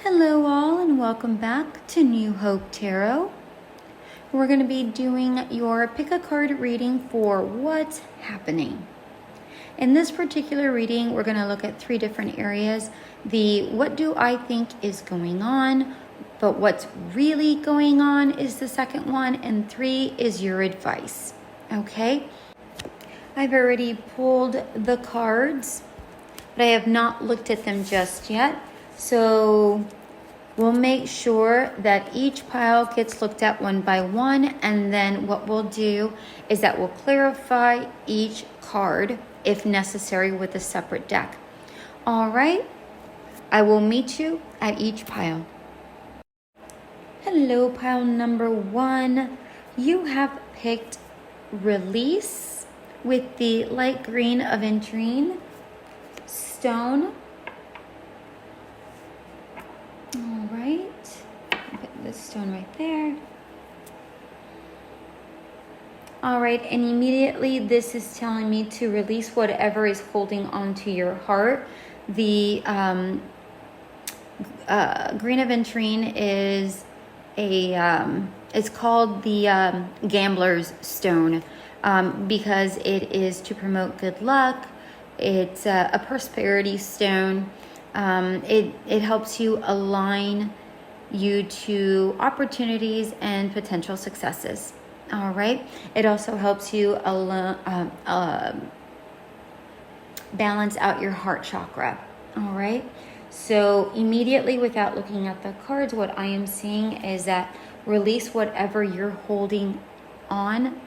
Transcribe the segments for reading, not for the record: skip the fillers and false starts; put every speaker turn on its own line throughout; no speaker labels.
Hello all and welcome back to New Hope Tarot. We're going to be doing your pick a card reading for what's happening. In this particular reading, we're going to look at three different areas. The what do I think is going on, but what's really going on is the second one, and three is your advice. Okay? I've already pulled the cards, but I have not looked at them just yet. So we'll make sure that each pile gets looked at one by one, and then what we'll do is that we'll clarify each card if necessary with a separate deck. All right, I will meet you at each pile. Hello, pile number one. You have picked release with the light green Aventurine stone. All right, put this stone right there. All right, and immediately this is telling me to release whatever is holding onto your heart. The green Aventurine is it's called the gambler's stone because it is to promote good luck. It's a prosperity stone. It helps you align you to opportunities and potential successes. All right. It also helps you balance out your heart chakra. All right. So immediately, without looking at the cards, what I am seeing is that release whatever you're holding on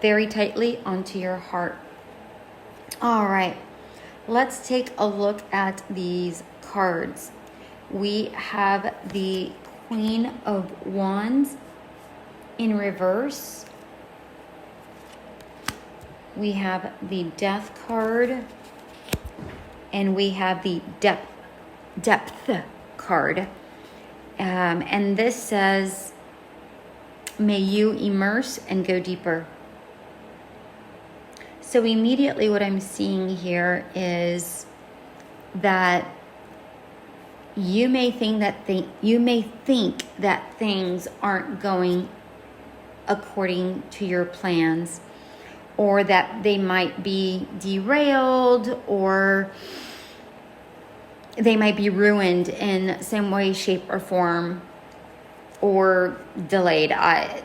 very tightly onto your heart. All right. Let's take a look at these cards. We have the Queen of Wands in reverse. We have the Death card. And we have the Depth card. And this says, may you immerse and go deeper. So immediately what I'm seeing here is that you may think that things aren't going according to your plans, or that they might be derailed, or they might be ruined in some way, shape, or form, or delayed. I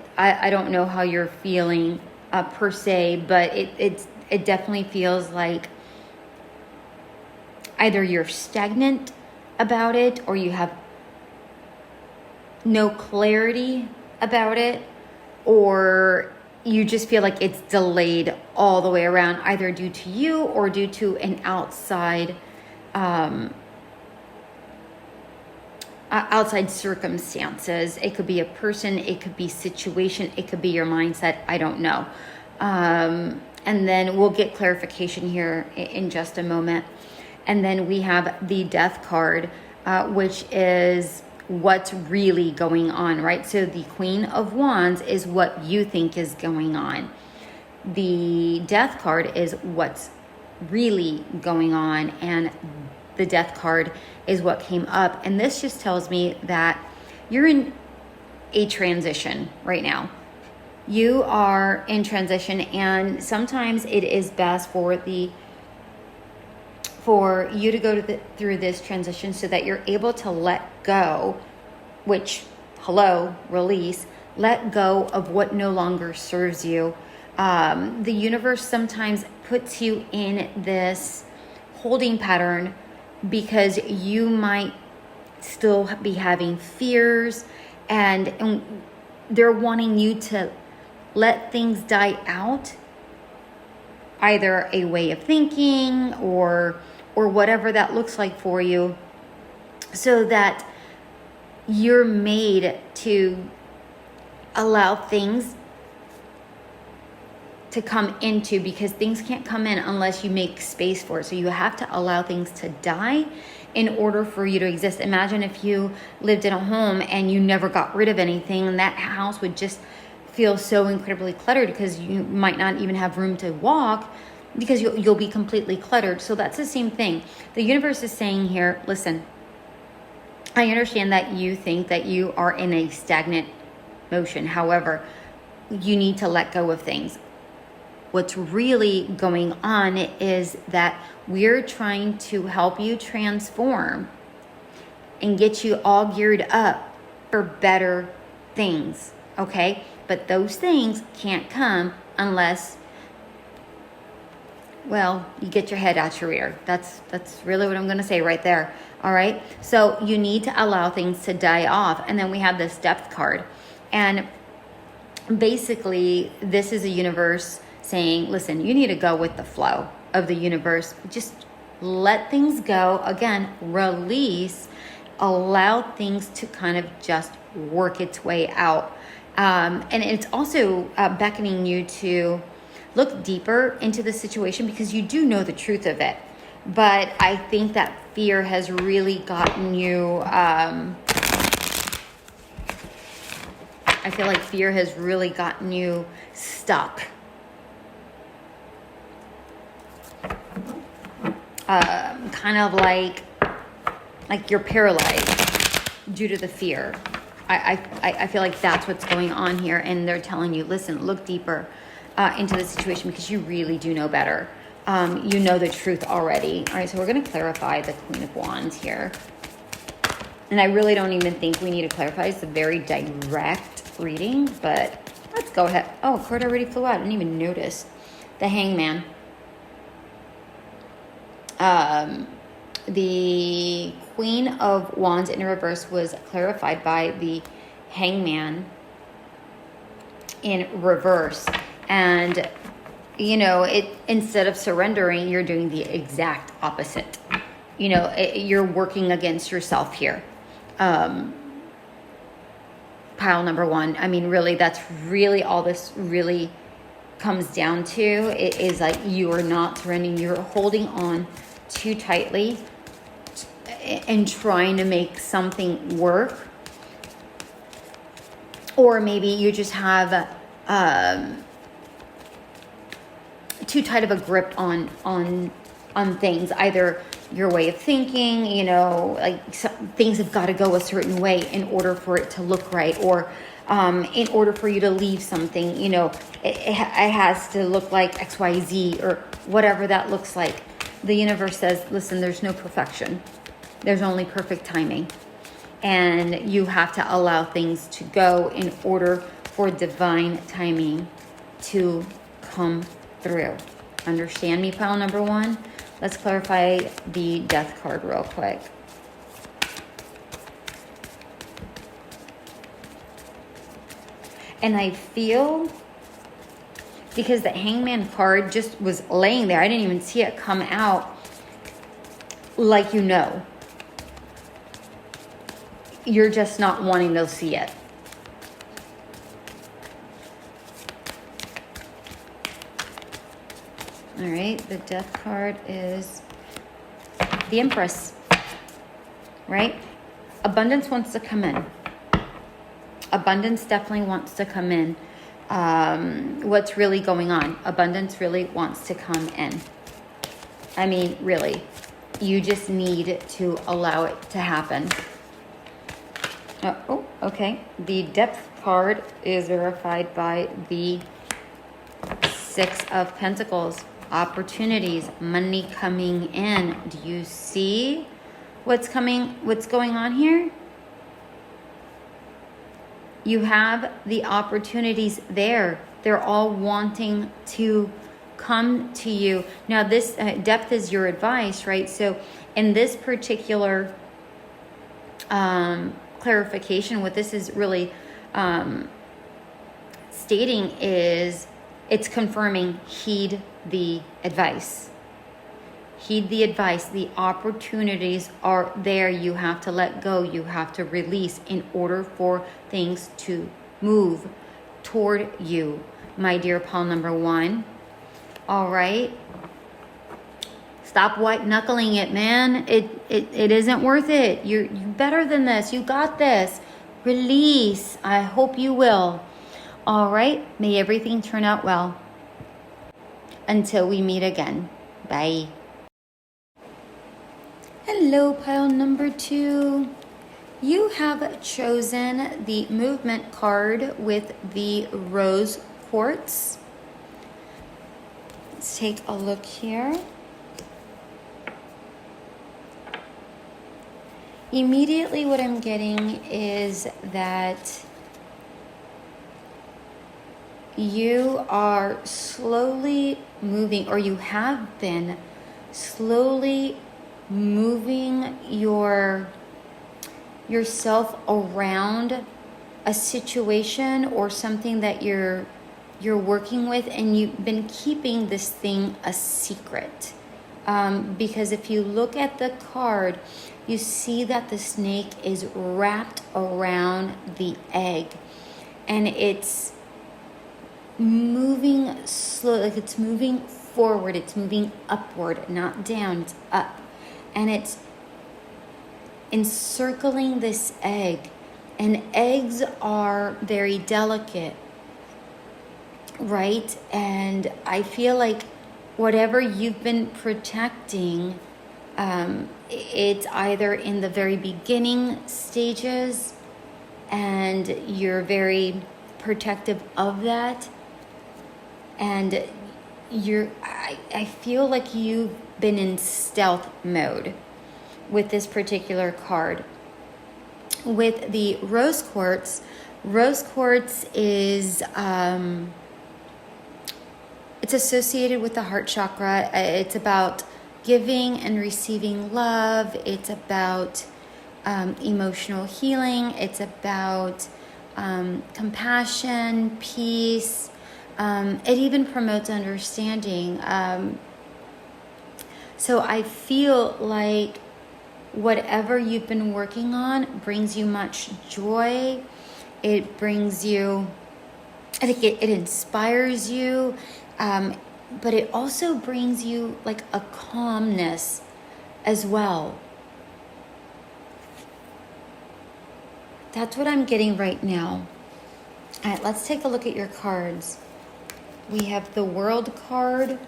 don't know how you're feeling per se, but it definitely feels like either you're stagnant about it, or you have no clarity about it, or you just feel like it's delayed all the way around, either due to you or due to an outside circumstances. It could be a person, it could be situation, it could be your mindset. I don't know. And then we'll get clarification here in just a moment. And then we have the Death card, which is what's really going on, right? So the Queen of Wands is what you think is going on. The Death card is what's really going on, and the Death card is what came up. And this just tells me that you're in a transition right now. You are in transition, and sometimes it is best for you to go through this transition so that you're able to let go, which, release, let go of what no longer serves you. The universe sometimes puts you in this holding pattern because you might still be having fears, and they're wanting you to let things die out, either a way of thinking or whatever that looks like for you, so that you're made to allow things to come into, because things can't come in unless you make space for it. So you have to allow things to die in order for you to exist. Imagine if you lived in a home and you never got rid of anything, and that house would just feel so incredibly cluttered because you might not even have room to walk, because you'll be completely cluttered. So that's the same thing. The universe is saying here, listen, I understand that you think that you are in a stagnant motion. However, you need to let go of things. What's really going on is that we're trying to help you transform and get you all geared up for better things, okay? But those things can't come unless, well, you get your head out your rear. That's really what I'm going to say right there. All right. So you need to allow things to die off. And then we have this depth card. And basically, this is a universe saying, listen, you need to go with the flow of the universe. Just let things go. Again, release, allow things to kind of just work its way out. And it's also beckoning you to look deeper into the situation because you do know the truth of it. But I think that fear has really gotten you, I feel like fear has really gotten you stuck. Kind of like you're paralyzed due to the fear. I feel like that's what's going on here. And they're telling you, listen, look deeper into the situation because you really do know better. You know the truth already. All right, so we're going to clarify the Queen of Wands here. And I really don't even think we need to clarify. It's a very direct reading, but let's go ahead. Oh, a card already flew out. I didn't even notice. The Hangman. The Queen of Wands in reverse was clarified by the Hangman in reverse. And, you know, instead of surrendering, you're doing the exact opposite. You know, you're working against yourself here. Pile number one. I mean, really, that's really all this really comes down to. It is like you are not surrendering. You're holding on too tightly and trying to make something work. Or maybe you just have too tight of a grip on things. Either your way of thinking, you know, like things have got to go a certain way in order for it to look right, or in order for you to leave something, you know, it has to look like XYZ or whatever that looks like. The universe says, listen, there's no perfection. There's only perfect timing. And you have to allow things to go in order for divine timing to come through. Understand me, pile number one? Let's clarify the Death card real quick. And I feel, because the Hangman card just was laying there, I didn't even see it come out, like, you know. You're just not wanting to see it. All right, the Death card is the Empress, right? Abundance wants to come in. Abundance definitely wants to come in. What's really going on? Abundance really wants to come in. I mean, really, you just need to allow it to happen. Oh, okay. The Depth card is verified by the Six of Pentacles. Opportunities, money coming in. Do you see what's going on here? You have the opportunities there. They're all wanting to come to you. Now, this depth is your advice, right? So in this particular clarification, what this is really stating is, it's confirming, heed the advice. Heed the advice. The opportunities are there. You have to let go. You have to release in order for things to move toward you, my dear pile number one. All right. Stop white knuckling it, man. It isn't worth it. You're better than this. You got this. Release. I hope you will. All right. May everything turn out well. Until we meet again. Bye. Hello, pile number two. You have chosen the movement card with the rose quartz. Let's take a look here. Immediately what I'm getting is that you are slowly moving, or you have been slowly moving yourself around a situation or something that you're working with, and you've been keeping this thing a secret. Because if you look at the card, you see that the snake is wrapped around the egg, and it's moving slow, like it's moving forward, it's moving upward, not down, it's up, and it's encircling this egg. And eggs are very delicate, right? And I feel like whatever you've been protecting, it's either in the very beginning stages and you're very protective of that, and I feel like you've been in stealth mode with this particular card. With the rose quartz is it's associated with the heart chakra. It's about giving and receiving love. It's about emotional healing. It's about compassion, peace. It even promotes understanding. So I feel like whatever you've been working on brings you much joy. It brings you, I think it inspires you, but it also brings you like a calmness as well. That's what I'm getting right now. All right, let's take a look at your cards. We have the World card,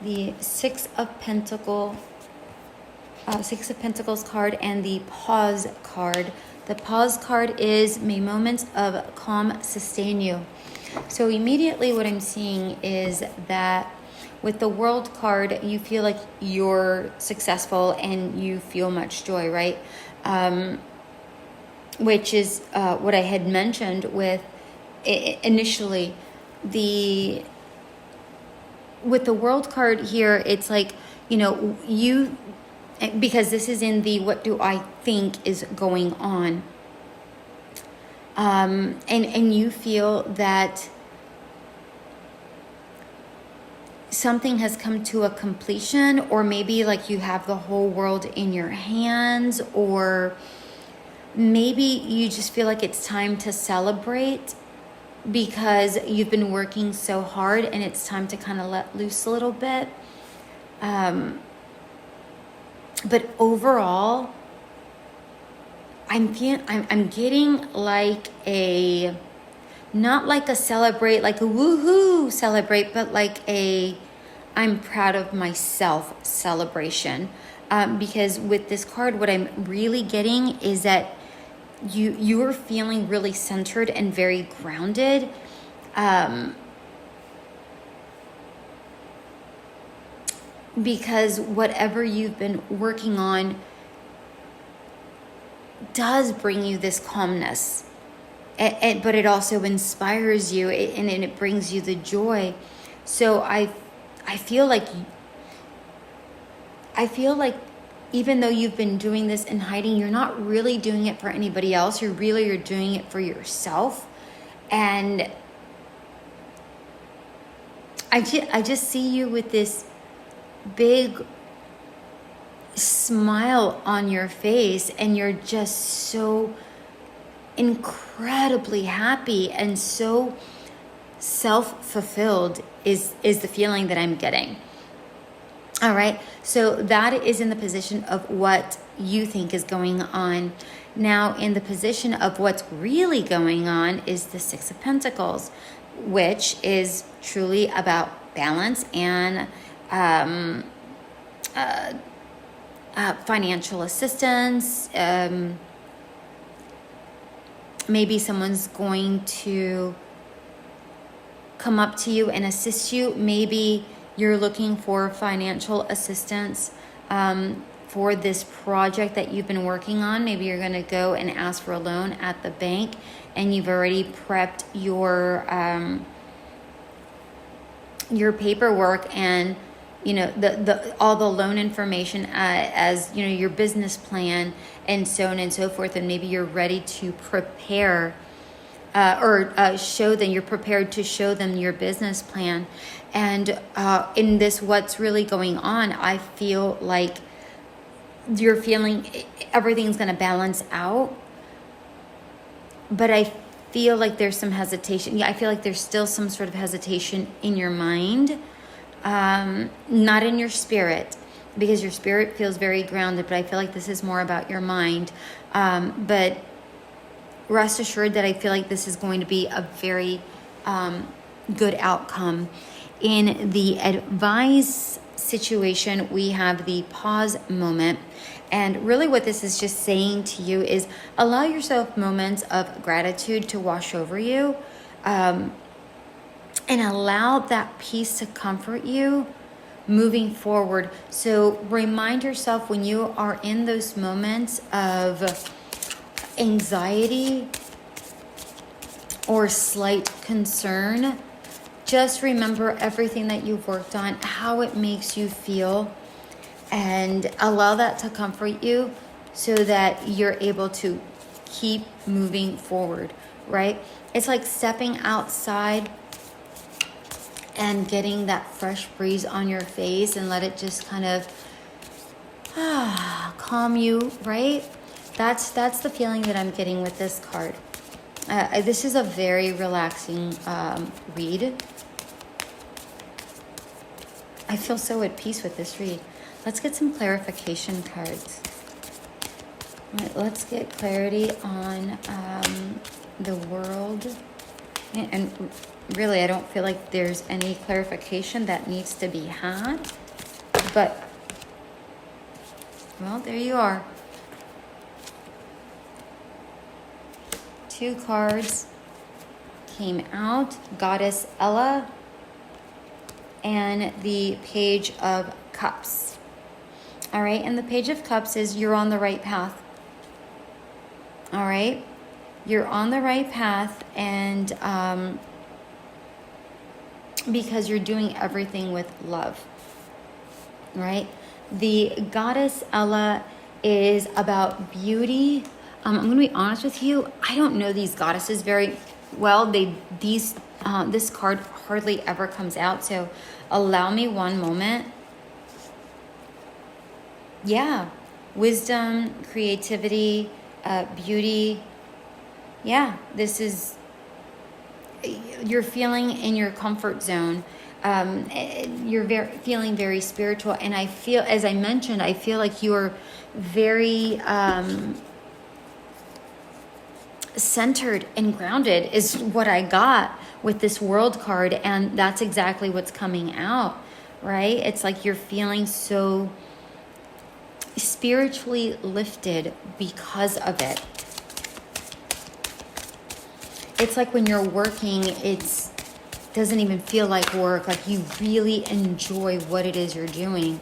the Six of Pentacles card, and the Pause card. The Pause card is, may moments of calm sustain you. So immediately what I'm seeing is that with the World card, you feel like you're successful and you feel much joy, right? Which is what I had mentioned with initially. With the World card here, it's like, you know, because this is in the what do I think is going on. And you feel that something has come to a completion, or maybe like you have the whole world in your hands, or maybe you just feel like it's time to celebrate because you've been working so hard and it's time to kind of let loose a little bit. But overall, I'm getting like not like a celebrate, like a woohoo celebrate, but like a I'm proud of myself celebration. Because with this card, what I'm really getting is that you are feeling really centered and very grounded. Because whatever you've been working on does bring you this calmness, but it also inspires you, and it brings you the joy. So I feel like even though you've been doing this in hiding, you're not really doing it for anybody else. You're doing it for yourself. And I just see you with this big smile on your face, and you're just so incredibly happy and so self-fulfilled is the feeling that I'm getting. All right, so that is in the position of what you think is going on. Now, in the position of what's really going on is the Six of Pentacles, which is truly about balance and financial assistance, maybe someone's going to come up to you and assist you. Maybe you're looking for financial assistance for this project that you've been working on. Maybe you're going to go and ask for a loan at the bank, and you've already prepped your paperwork and the all the loan information as your business plan and so on and so forth. And maybe you're ready to prepare show them, you're prepared to show them your business plan. And in this, what's really going on, I feel like you're feeling everything's going to balance out. But I feel like there's some hesitation. Yeah, I feel like there's still some sort of hesitation in your mind, not in your spirit, because your spirit feels very grounded. But I feel like this is more about your mind. But rest assured that I feel like this is going to be a very good outcome. In the advice situation, we have the pause moment. And really what this is just saying to you is allow yourself moments of gratitude to wash over you, and allow that peace to comfort you moving forward. So remind yourself when you are in those moments of anxiety or slight concern, just remember everything that you've worked on, how it makes you feel, and allow that to comfort you so that you're able to keep moving forward, right? It's like stepping outside and getting that fresh breeze on your face and let it just kind of calm you, right? That's the feeling that I'm getting with this card. This is a very relaxing read. I feel so at peace with this read. Let's get some clarification cards. All right, let's get clarity on the world. And really, I don't feel like there's any clarification that needs to be had. But, well, there you are. 2 cards came out. Goddess Ella and the Page of Cups. All right, and the Page of Cups is you're on the right path. All right, you're on the right path, and because you're doing everything with love, right? The Goddess Ella is about beauty. I'm going to be honest with you. I don't know these goddesses very well. This card hardly ever comes out. So allow me one moment. Yeah. Wisdom, creativity, beauty. Yeah. This is, you're feeling in your comfort zone. You're feeling very spiritual. And I feel, as I mentioned, I feel like you're very centered and grounded is what I got with this World card. And that's exactly what's coming out, right? It's like you're feeling so spiritually lifted because of it. It's like when you're working, it doesn't even feel like work. Like you really enjoy what it is you're doing.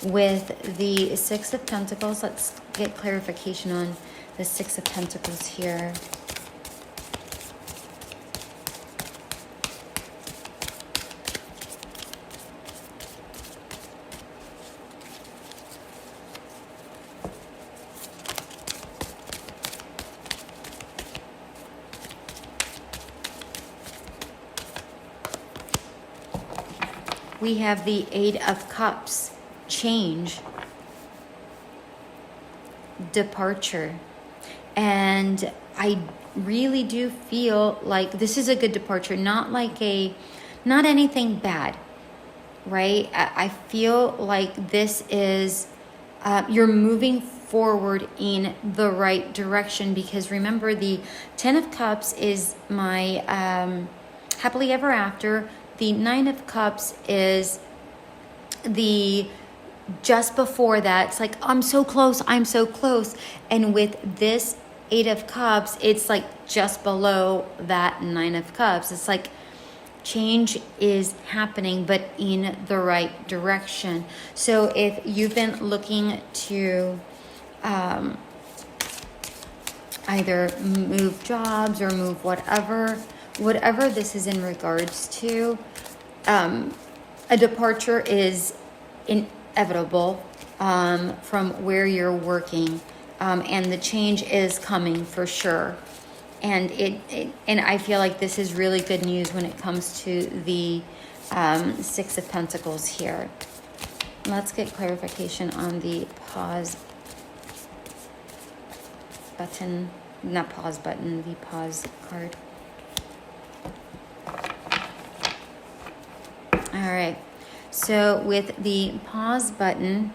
With the Six of Pentacles, let's get clarification on the Six of Pentacles here. We have the Eight of Cups, change, departure. And I really do feel like this is a good departure, not anything bad, right? I feel like this is, you're moving forward in the right direction, because remember the Ten of Cups is my happily ever after. The Nine of Cups is the just before that. It's like, I'm so close. And with this Eight of Cups, it's like just below that Nine of Cups. It's like change is happening, but in the right direction. So if you've been looking to either move jobs or move whatever this is in regards to, a departure is inevitable from where you're working, and the change is coming for sure. And and I feel like this is really good news when it comes to the Six of Pentacles here. Let's get clarification on the pause button, not pause button, the pause card. All right. So with the pause button,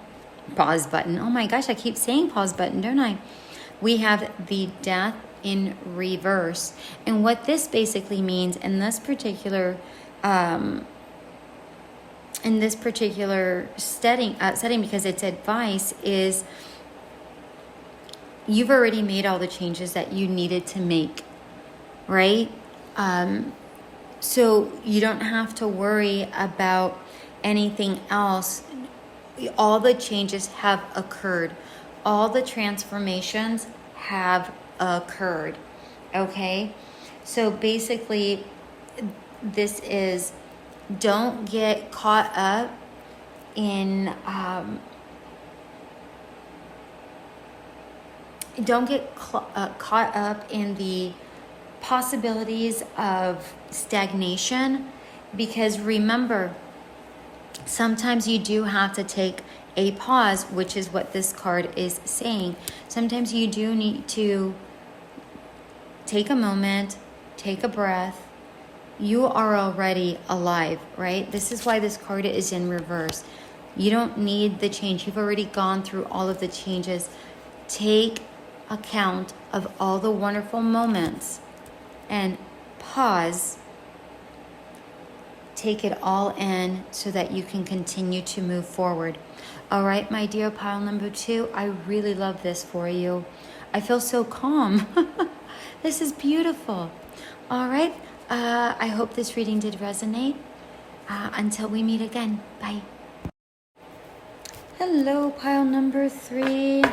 oh my gosh, I keep saying pause button, don't I? We have the Death in reverse. And what this basically means in this particular setting, because it's advice, is you've already made all the changes that you needed to make, right? So you don't have to worry about anything else. All the changes have occurred. All the transformations have occurred. Okay? So basically, this is, don't get caught up in caught up in the possibilities of stagnation, because remember, sometimes you do have to take a pause, which is what this card is saying. Sometimes you do need to take a moment, take a breath. You are already alive, right? This is why this card is in reverse. You don't need the change. You've already gone through all of the changes. Take account of all the wonderful moments and pause. Take it all in so that you can continue to move forward. All right, my dear pile number 2, I really love this for you. I feel so calm. This is beautiful. All right, I hope this reading did resonate. Until we meet again, bye. Hello, pile number 3.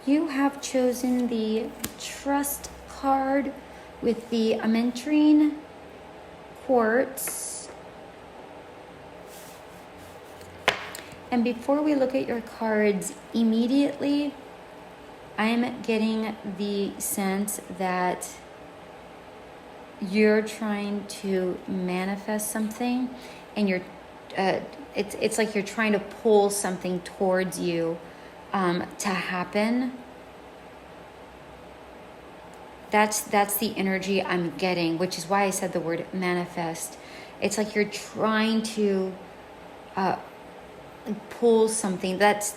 You have chosen the Trust card with the Ametrine Quartz. And before we look at your cards, immediately I am getting the sense that you're trying to manifest something, and you're it's like you're trying to pull something towards you to happen. That's the energy I'm getting, which is why I said the word manifest. It's like you're trying to pull something. That's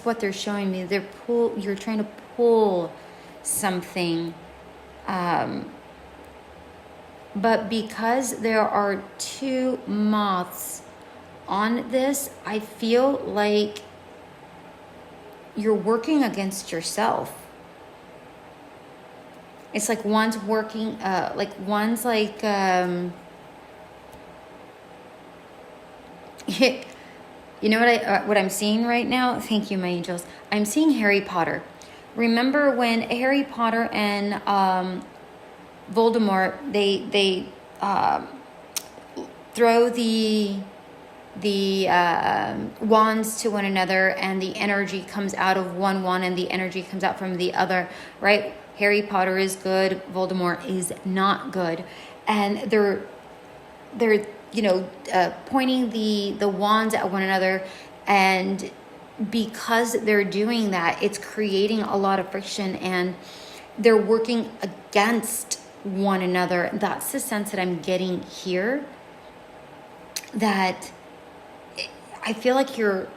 what they're showing me. You're trying to pull something, but because there are 2 moths on this, I feel like you're working against yourself. It's like one's working, you know what I'm seeing right now? Thank you, my angels. I'm seeing Harry Potter. Remember when Harry Potter and Voldemort, they throw the wands to one another, and the energy comes out of one wand and the energy comes out from the other, right? Harry Potter is good, Voldemort is not good. And they're pointing the wands at one another, and because they're doing that, it's creating a lot of friction, and they're working against one another. That's the sense that I'm getting here, that I feel like you're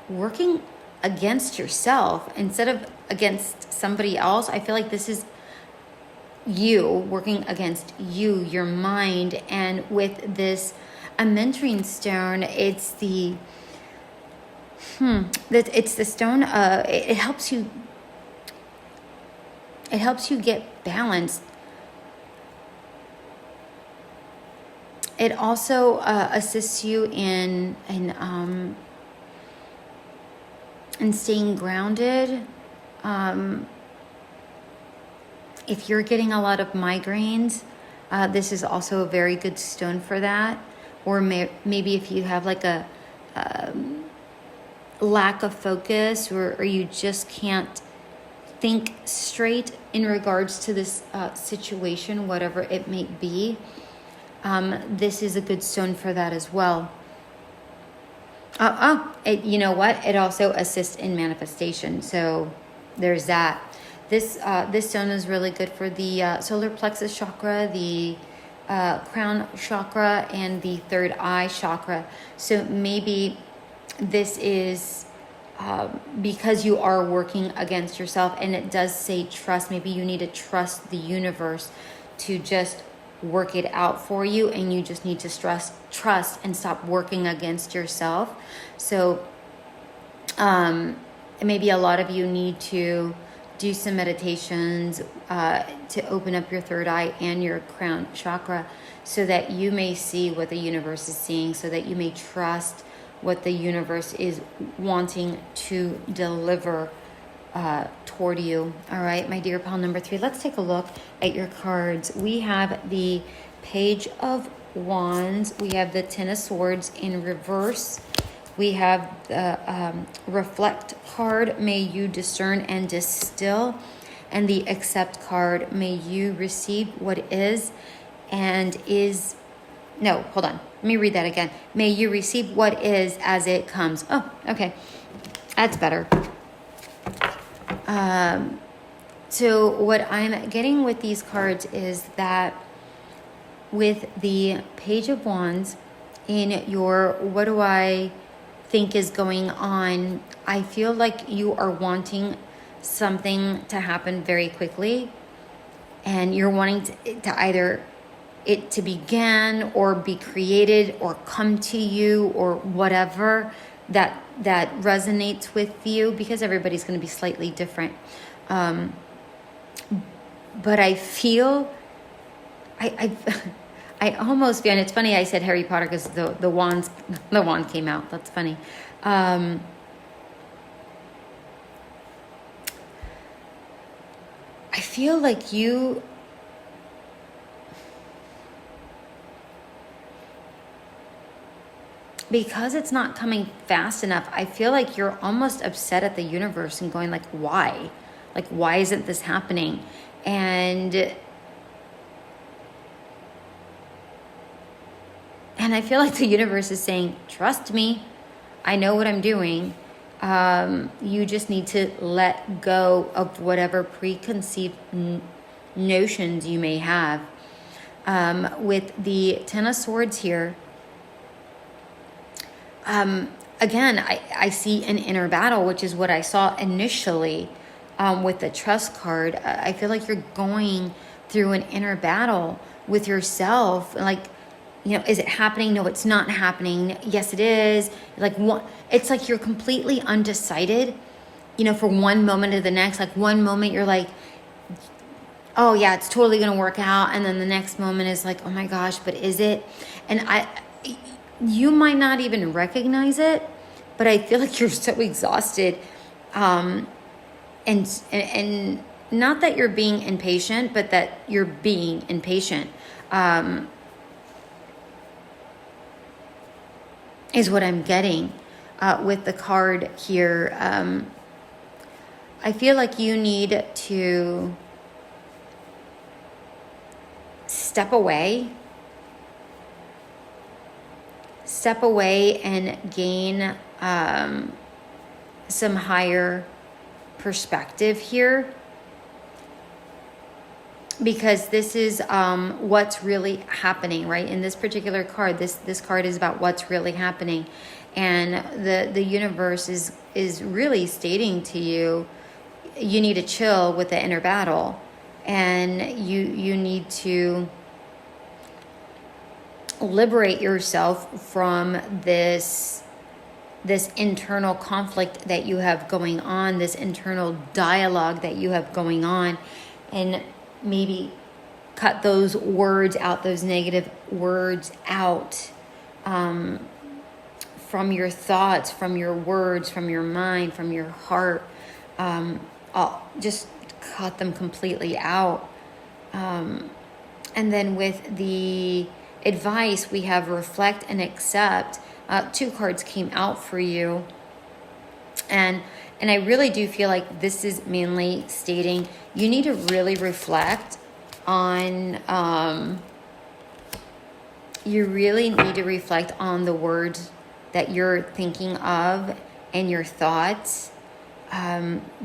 working against yourself instead of against somebody else. I feel like this is you working against you, your mind. And with this Aventurine stone, it's the stone. It it helps you get balanced. It also assists you in staying grounded. If you're getting a lot of migraines, this is also a very good stone for that. Or maybe if you have like a lack of focus, or you just can't think straight in regards to this situation, whatever it may be, this is a good stone for that as well. You know what? It also assists in manifestation. So there's that. This stone is really good for the solar plexus chakra, the crown chakra, and the third eye chakra. So maybe this is because you are working against yourself, and it does say trust. Maybe you need to trust the universe to just work it out for you, and you just need to trust and stop working against yourself. So maybe a lot of you need to do some meditations to open up your third eye and your crown chakra, so that you may see what the universe is seeing, so that you may trust what the universe is wanting to deliver toward you. All right, my dear pal number 3, let's take a look at your cards. We have the Page of Wands. We have the Ten of Swords in reverse. We have the Reflect card. May you discern and distill. And the Accept card. May you receive what is and is... No, hold on. Let me read that again. May you receive what is as it comes. Oh, okay. That's better. So what I'm getting with these cards is that with the Page of Wands in your what do I think is going on, I feel like you are wanting something to happen very quickly, and you're wanting to either it to begin or be created or come to you, or whatever that resonates with you, because everybody's going to be slightly different. But I feel, I almost feel, and it's funny I said Harry Potter because the wand came out. That's funny. I feel like you... because it's not coming fast enough, I feel like you're almost upset at the universe and going like, why? Like, why isn't this happening? And I feel like the universe is saying, trust me, I know what I'm doing. You just need to let go of whatever preconceived notions you may have. With the Ten of Swords here, again, I see an inner battle, which is what I saw initially with the Trust card. I feel like you're going through an inner battle with yourself. Like, you know, is it happening? No, it's not happening. Yes, it is. Like, it's like you're completely undecided, you know, for one moment to the next. Like, one moment you're like, oh yeah, it's totally going to work out. And then the next moment is like, oh my gosh, but is it? And you might not even recognize it, but I feel like you're so exhausted. And not that you're being impatient, but that you're being impatient, is what I'm getting, with the card here. I feel like you need to step away and gain some higher perspective here, because this is what's really happening, right? In this particular card, this card is about what's really happening, and the universe is really stating to you, you need to chill with the inner battle, and you need to liberate yourself from this internal conflict that you have going on, this internal dialogue that you have going on, and maybe cut those words out, those negative words out from your thoughts, from your words, from your mind, from your heart. Just cut them completely out. And then with the advice, we have reflect and accept. 2 cards came out for you. And I really do feel like this is mainly stating you need to really reflect on, you really need to reflect on the words that you're thinking of and your thoughts,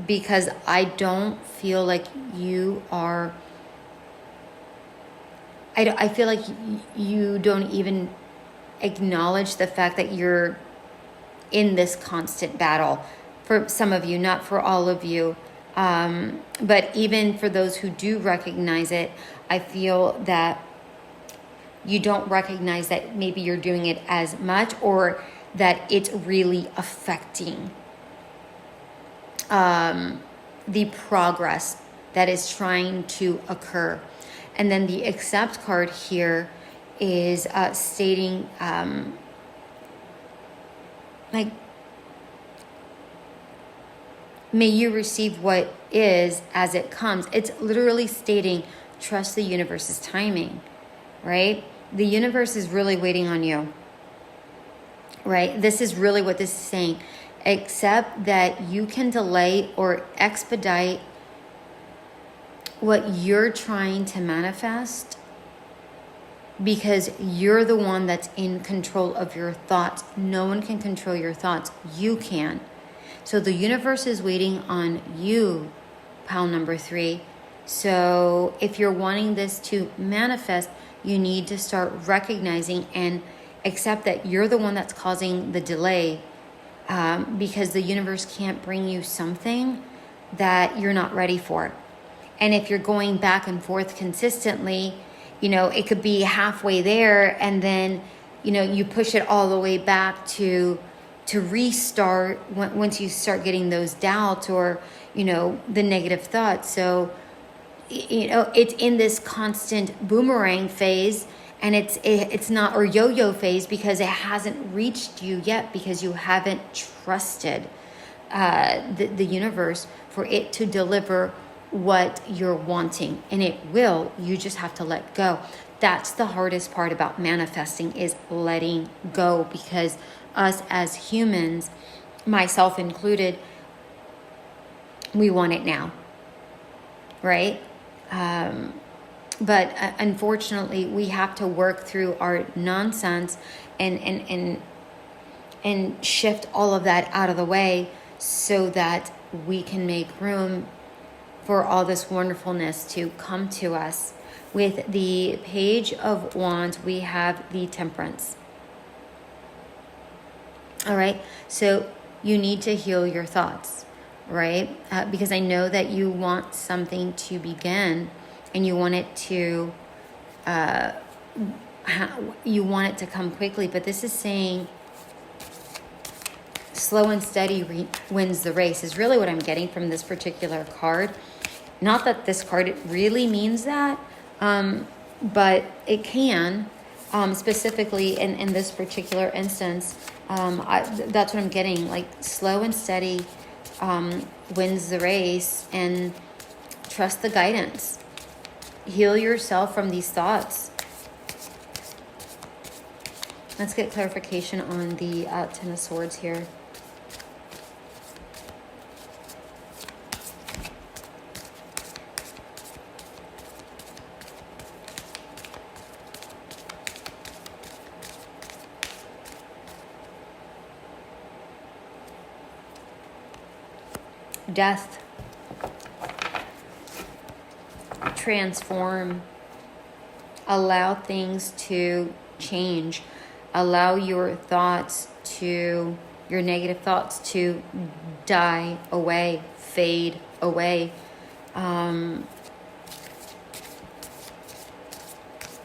because I don't feel like you are, I feel like you don't even acknowledge the fact that you're in this constant battle. For some of you, not for all of you. But even for those who do recognize it, I feel that you don't recognize that maybe you're doing it as much, or that it's really affecting the progress that is trying to occur. And then the accept card here is stating like, may you receive what is as it comes. It's literally stating, trust the universe's timing, right? The universe is really waiting on you, right? This is really what this is saying. Accept that you can delay or expedite what you're trying to manifest, because you're the one that's in control of your thoughts. No one can control your thoughts. You can. So the universe is waiting on you, pile number 3. So if you're wanting this to manifest, you need to start recognizing and accept that you're the one that's causing the delay, because the universe can't bring you something that you're not ready for. And if you're going back and forth consistently, it could be halfway there, and then, you push it all the way back to restart once you start getting those doubts or, the negative thoughts. So, it's in this constant boomerang phase, and it's not, or yo-yo phase, because it hasn't reached you yet, because you haven't trusted the universe for it to deliver what you're wanting. And it will. You just have to let go. That's the hardest part about manifesting, is letting go, because us as humans, myself included, we want it now, right? But unfortunately, we have to work through our nonsense and shift all of that out of the way, so that we can make room for all this wonderfulness to come to us. With the Page of Wands, we have the Temperance. All right, so you need to heal your thoughts, right? Because I know that you want something to begin, and you want it to, come quickly. But this is saying, slow and steady wins the race, is really what I'm getting from this particular card. Not that this card really means that, but it can, specifically in this particular instance. That's what I'm getting, like slow and steady wins the race, and trust the guidance. Heal yourself from these thoughts. Let's get clarification on the Ten of Swords here. Death. Transform. Allow things to change. Allow your thoughts to, your negative thoughts to die away, fade away.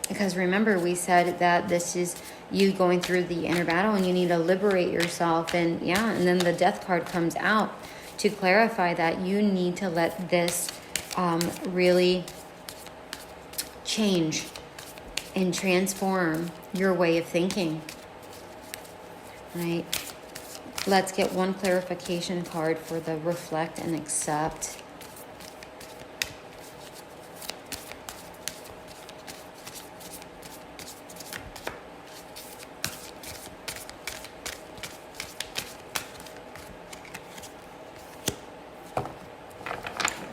Because remember, we said that this is you going through the inner battle, and you need to liberate yourself. And and then the Death card comes out to clarify that you need to let this really change and transform your way of thinking. Right? Let's get one clarification card for the reflect and accept.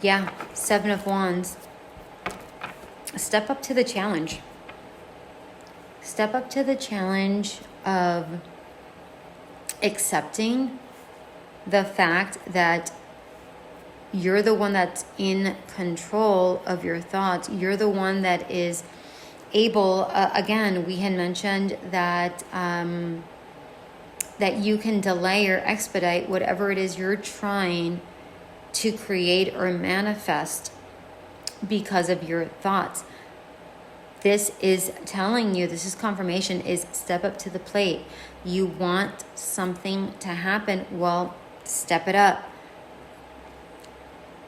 Yeah, Seven of Wands. Step up to the challenge. Step up to the challenge of accepting the fact that you're the one that's in control of your thoughts. You're the one that is able, again, we had mentioned that that you can delay or expedite whatever it is you're trying to create or manifest because of your thoughts. This is telling you, this is confirmation, is step up to the plate. You want something to happen, well, step it up.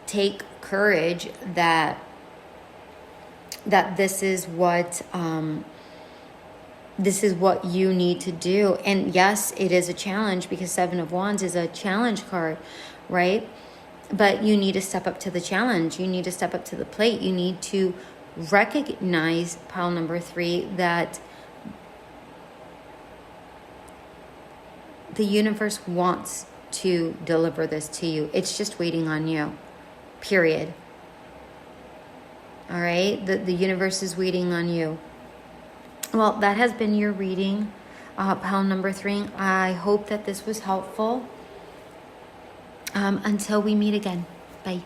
Take courage that this is what you need to do. And yes, it is a challenge because Seven of Wands is a challenge card, right? But you need to step up to the challenge. You need to step up to the plate. You need to recognize, pile number 3, that the universe wants to deliver this to you. It's just waiting on you, period. All right? The universe is waiting on you. Well, that has been your reading, pile number 3. I hope that this was helpful. Until we meet again. Bye.